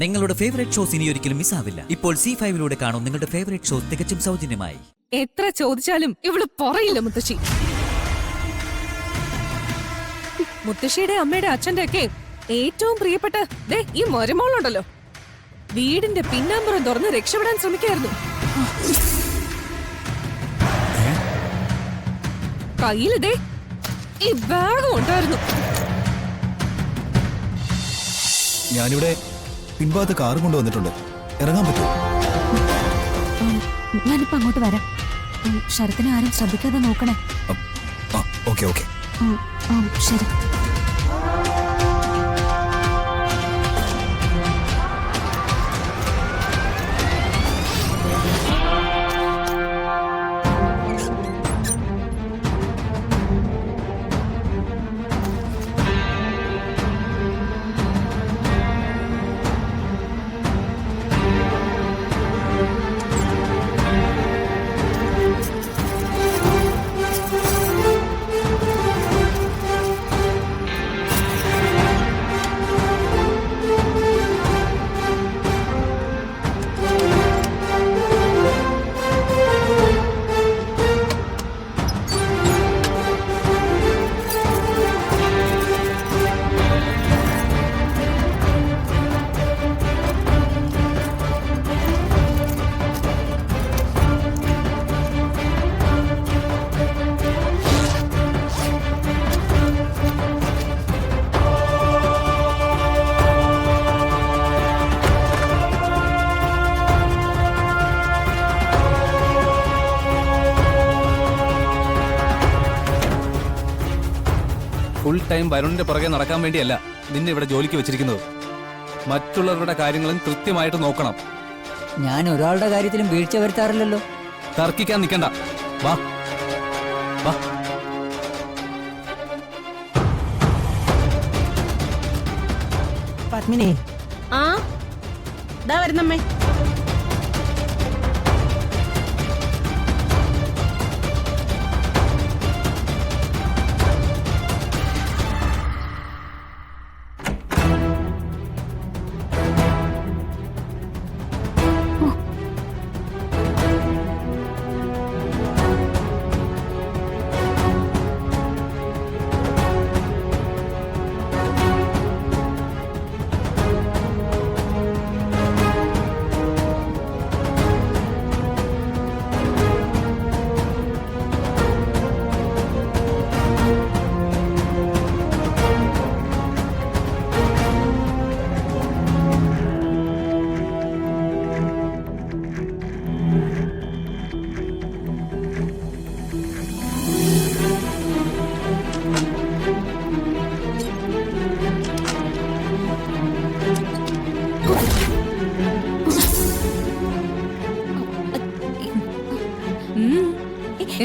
നിങ്ങളുടെ favourite shows ഇനി ഒരിക്കലും മിസ്സാവില്ല. ഇപ്പോൾ C5 കാണും നിങ്ങളുടെ ഫേവറേറ്റ് ഷോസ് തികച്ചും സൗജന്യമായി. എത്ര ചോദിച്ചാലും ഇവള് പറയില്ല മുത്തശ്ശി. മുത്തശ്ശിയുടെ അമ്മയുടെ അച്ഛന്റെ ഒക്കെ ഏറ്റവും പ്രിയപ്പെട്ട ഈ മരുമോളുണ്ടല്ലോ, വീടിന്റെ പിന്നാമ്പുറം തുറന്ന് രക്ഷപ്പെടാൻ ശ്രമിക്കായിരുന്നു. കയ്യിലിതേ ഈ ബാഗും ഉണ്ടായിരുന്നു. ഞാനിവിടെ പിൻഭാഗത്ത് കാറ് കൊണ്ടുവന്നിട്ടുണ്ട്, ഇറങ്ങാൻ പറ്റുമോ? ഞാനിപ്പോ അങ്ങോട്ട് വരാം. ശരത്തിനെ ആരും ശ്രദ്ധിക്കാതെ നോക്കണേ. ഓക്കെ ഓക്കെ ശരി. ഫുൾ ടൈം വരുണിന്റെ പുറകെ നടക്കാൻ വേണ്ടിയല്ല നിന്നെ ഇവിടെ ജോലിക്ക് വെച്ചിരിക്കുന്നത്. മറ്റുള്ളവരുടെ കാര്യങ്ങളും കൃത്യമായിട്ട് നോക്കണം. ഞാൻ ഒരാളുടെ കാര്യത്തിലും വീഴ്ച വരുത്താറില്ലല്ലോ. തർക്കിക്കാൻ നിൽക്കണ്ട, വാ വാ. പത്മിനി, ദാ വരുന്നമ്മേ.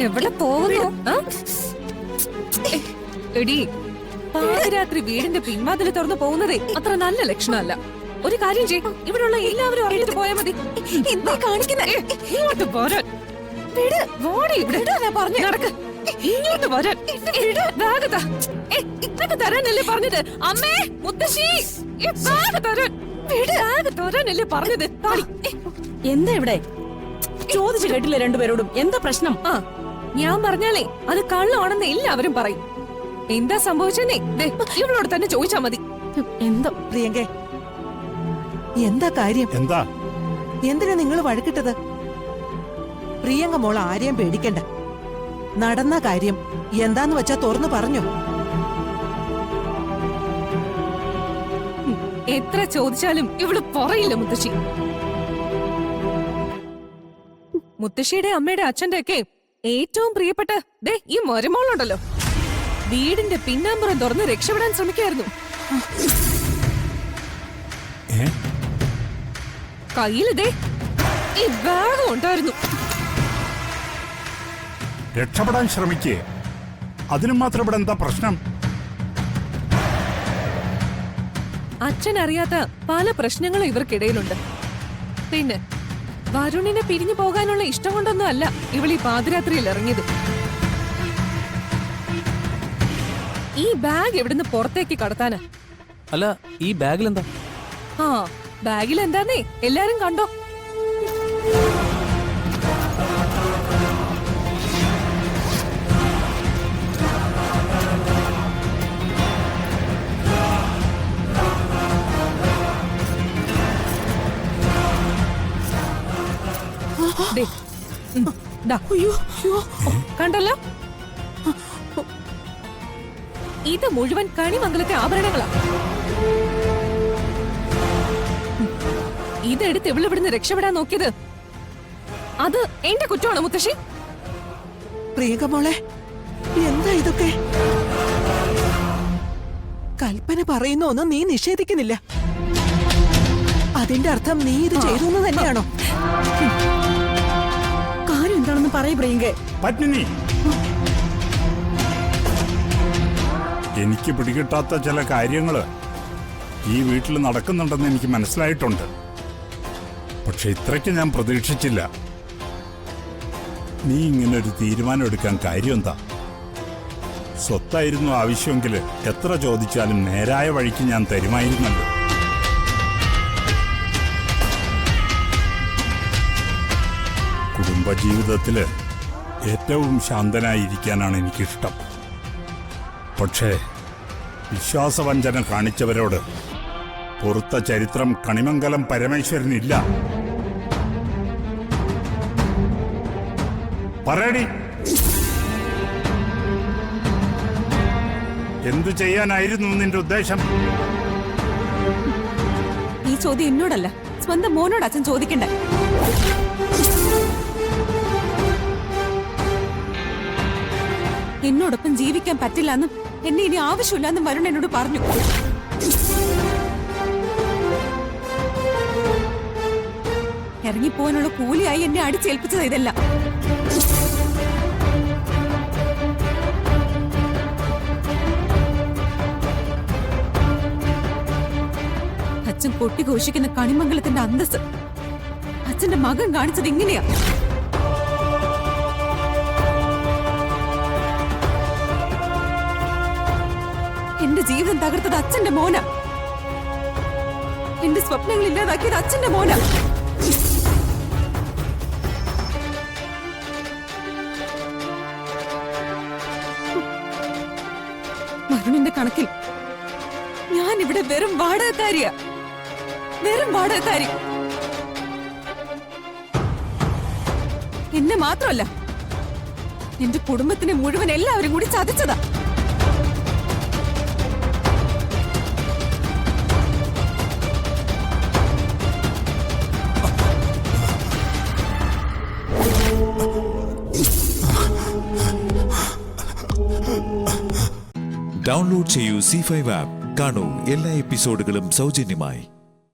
എവിടെ പോകുന്നു? എടി, പാതിരാത്രി വീടിന്റെ പിന്മാതിൽ തുറന്നു പോകുന്നതേ അത്ര നല്ല ലക്ഷണമല്ല. ഒരു കാര്യം ചെയ്യും, ഇവിടെയുള്ള എല്ലാവരും അറിഞ്ഞിട്ട് പോയാൽ മതി. എന്താ കാണിക്കുന്നേ? ഇങ്ങോട്ട് പോരാൻ പറഞ്ഞു. നടക്ക്, ഇങ്ങോട്ട് വരാൻ. ഇതൊക്കെ തരാനല്ലേ പറഞ്ഞത്? അമ്മേ, മുത്തശ്ശി, ബാഗ് തരാൻ. ബാഗ് തരാനല്ലേ പറഞ്ഞത്? എന്താ ഇവിടെ? ചോദിച്ചു കേട്ടില്ല രണ്ടുപേരോടും. എന്താ പ്രശ്നം? ഞാൻ പറഞ്ഞാലേ അത് കള്ളമാണെന്ന് എല്ലാവരും പറയും. എന്താ സംഭവിച്ചെന്നേ ഇവളോട് തന്നെ ചോദിച്ചാ മതി. എന്തോ പ്രിയങ്കേ, എന്താ കാര്യം? എന്താ? എന്തിനാ നിങ്ങൾ വഴക്കിട്ടത്? പ്രിയങ്ക മോൾ ആരെയും പേടിക്കണ്ട. നടന്ന കാര്യം എന്താന്ന് വെച്ചാ തുറന്നു പറഞ്ഞു. എത്ര ചോദിച്ചാലും ഇവള് പറയില്ല മുത്തശ്ശി. മുത്തശ്ശിയുടെ അമ്മയുടെ അച്ഛന്റെ ഒക്കെ ഏറ്റവും പ്രിയപ്പെട്ട ഈ മരുമോളുണ്ടല്ലോ, വീടിന്റെ പിന്നാമ്പുറം തുറന്ന് രക്ഷപ്പെടാൻ ശ്രമിക്കായിരുന്നു. കയ്യിലിതേ ഈ ബാഗും ഉണ്ടായിരുന്നു. രക്ഷപ്പെടാൻ ശ്രമിക്കേ? അതിനും മാത്രം ഇവിടെ എന്താ പ്രശ്നം? അച്ഛൻ അറിയാത്ത പല പ്രശ്നങ്ങളും ഇവർക്കിടയിലുണ്ട്. പിന്നെ വരുണിനെ പിരിഞ്ഞു പോകാനുള്ള ഇഷ്ടം കൊണ്ടൊന്നും അല്ല ഇവളീ പാതിരാത്രിയിൽ ഇറങ്ങിയത്. ഈ ബാഗ് എവിടുന്ന് പുറത്തേക്ക് കടത്താനാ? അല്ല, ഈ ബാഗിൽ എന്താ? ആ, ബാഗിൽ എന്താന്നേ എല്ലാരും കണ്ടോ? ദേ, ദാ. കണ്ടല്ലോ, ഇത് മുഴുവൻ കണിമംഗലത്തെ ആഭരണങ്ങളാ. ഇതെടുത്ത് ഇവിടുന്ന് രക്ഷപ്പെടാൻ നോക്കിയത് അത് എന്റെ കുറ്റമാണോ മുത്തശ്ശി? പ്രിയങ്ക മോളെ, എന്താ ഇതൊക്കെ? കൽപ്പന പറയുന്ന ഒന്നും നീ നിഷേധിക്കുന്നില്ല. അതിന്റെ അർത്ഥം നീ ഇത് ചെയ്തു എന്ന് തന്നെയാണോ? കാര്യം എന്താണെന്ന് പറയ പ്രിയങ്കേ. പത്മിനി, എനിക്ക് പിടികിട്ടാത്ത ചില കാര്യങ്ങള് ഈ വീട്ടിൽ നടക്കുന്നുണ്ടെന്ന് എനിക്ക് മനസ്സിലായിട്ടുണ്ട്. പക്ഷെ ഇത്രയ്ക്ക് ഞാൻ പ്രതീക്ഷിച്ചില്ല. നീ ഇങ്ങനെ ഒരു തീരുമാനം എടുക്കാൻ കാര്യം എന്താ? സ്വത്തായിരുന്നു ആവശ്യമെങ്കിൽ എത്ര ചോദിച്ചാലും നേരായ വഴിക്ക് ഞാൻ തരുമായിരുന്നല്ലോ. കുടുംബജീവിതത്തില് ഏറ്റവും ശാന്തനായിരിക്കാനാണ് എനിക്കിഷ്ടം. പക്ഷേ വിശ്വാസവഞ്ചന കാണിച്ചവരോട് പൊറുത്ത ചരിത്രം കണിമംഗലം പരമേശ്വരനില്ല. പറയടി, എന്തു ചെയ്യാനായിരുന്നു നിന്റെ ഉദ്ദേശം? ഈ ചോദ്യം എന്നോടല്ല, സ്വന്തം മോനോട് അച്ഛൻ ചോദിക്കണ്ടേ. എന്നോടൊപ്പം ജീവിക്കാൻ പറ്റില്ലെന്നും എന്നെ ഇനി ആവശ്യമില്ലെന്നും വരുൺ എന്നോട് പറഞ്ഞു. ഇറങ്ങിപ്പോവാനുള്ള കൂലിയായി എന്നെ അടിച്ചേൽപ്പിച്ചത് ഇതല്ല. അച്ഛൻ കൊട്ടിഘോഷിക്കുന്ന കണിമംഗലത്തിന്റെ അന്തസ് അച്ഛന്റെ മകൻ കാണിച്ചത് ഇങ്ങനെയാ. എന്റെ ജീവിതം തകർത്തത് അച്ഛന്റെ മോന. എന്റെ സ്വപ്നങ്ങൾ ഇല്ലാതാക്കിയത് അച്ഛന്റെ മോന. വരുണിന്റെ കണക്കിൽ ഞാൻ ഇവിടെ വെറും വാടകക്കാരിയാ, വെറും വാടകക്കാരി. എന്നെ മാത്രമല്ല, എന്റെ കുടുംബത്തിനെ മുഴുവൻ എല്ലാവരും കൂടി ചതിച്ചതാ. ഡൗൺലോഡ് ചെയ്യൂ C5 ആപ്പ്. കാണൂ എല്ലാ എപ്പിസോഡുകളും സൗജന്യമായി.